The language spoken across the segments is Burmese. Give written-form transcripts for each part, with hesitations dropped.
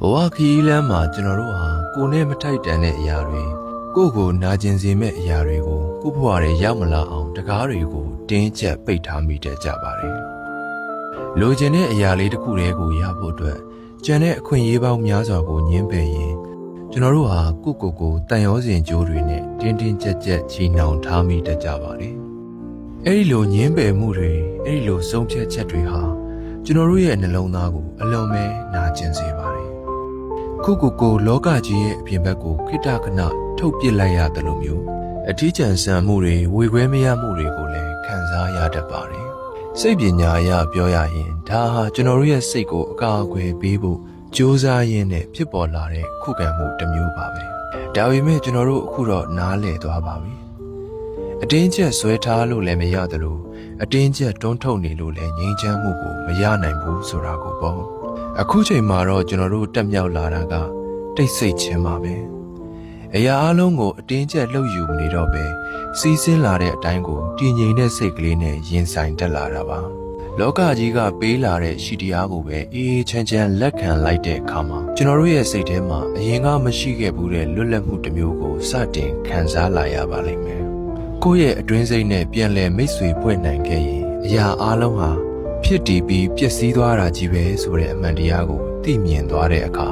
ဘဝခရီးလမ်းမှာကျွန်တော်တို့ဟာကိုယ်နဲ့မထိုက်တန်တဲ့အရာတွေကိုယ့်ကိုနာကျင်စေမဲ့အရာတွေကိုကိုယ့်ဘဝထဲရောက်မလာအောင်တကားတွေကိုတင်းကျပ်ပိတ်ထားမိတတ်ကြပါတယ်။လိုချင်တဲ့အရာလေးတစ်ခုတည်းကိုရဖို့အတွက်ကြံတဲ့အခွင့်အရေးပေါင်းများစွာကိုညှင်းပယ်ရင်ကျွန်တော်တို့ဟာကိုယ်တန်ရောစင်ကြိုးတွေနဲ့တင်းတင်းကျပ်ကျပ်ချီနှောင်ထားမိတတ်ကြပါတယ်။အဲဒီလိုညှင်းပယ်မှုတွေအဲဒီလိုဆုံးဖြတ်ချက်တွေဟာကျွန်တော်တို့ရဲ့နှလုံးသားကိုအလွန်ပဲနာကျင်စေပါတယ်။ကိုလောကကြီးရဲ့အပြင်ဘက်ကိုခိတခဏထုတ်ပစ်လိုက်ရတယ်လို့မျိုးအထီးကျန်ဆန်မှုတွေဝေခွဲမရမှုတွေကိုလည်းခံစားရတတ်ပါတယ်။စိတ်ပညာအရပြောရရင်ဒါဟာကျွန်တော်တို့ရဲ့စိတ်ကိုအကာအကွယ်ပေးဖို့ကြိုးစားရင်းနဲ့ဖြစ်ပေါ်လာတဲ့ခုခံမှုတစ်မျိုးပါပဲ။ဒါပေမဲ့ကျွန်တော်တို့အခုတော့နားလည်သွားပါပြီ။အတင်းကျပ်ဆွဲထားလို့လည်းမရသလိုအတင်းကျပ်တွန်းထုတ်နေလို့လည်းငြိမ်းချမ်းမှုကိုမရနိုင်ဘူးဆိုတာကိုပေါ့။အခုချိန်မှာတော့ကျွန်တော်တို့တက်မြောက်လာတာကတိတ်ဆိတ်ခြင်းပါပဲ။အရာအလုံးကိုအတင်းကျပ်လှုပ်ယူမနေတော့ပဲစီးဆင်းလာတဲ့အတိုင်းကိုတည်ငြိမ်တဲ့စိတ်ကလေးနဲ့ရင်ဆိုင်တက်လာတာပါ။လောကကြီးကပေးလာတဲ့ရှိတရားကိုပဲအေးချမ်းချမ်းလက်ခံလိုက်တဲ့အခါမှာကျွန်တော်တို့ရဲ့စိတ်ထဲမှာအရင်ကမရှိခဲ့ဘူးတဲ့လွတ်လပ်မှုတစ်မျိုးကိုစတင်ခံစားလာရပါလိမ့်မယ်။ကိုယ့်ရဲ့အတွင်းစိတ်နဲ့ပြန်လည်မိတ်ဆွေဖွဲ့နိုင်ခဲ့ရင်အရာအလုံးဟာဖြစ်တည်ပြီးပျက်စီးသွားတာကြီးပဲဆိုတဲ့အမှန်တရားကိုသိမြင်သွားတဲ့အခါ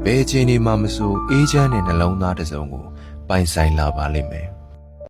ဘယ်အချိန်မှမဆိုအေးချမ်းတဲ့နှလုံးသားတစ်စုံကိုပိုင်ဆိုင်လာပါလိမ့်မယ်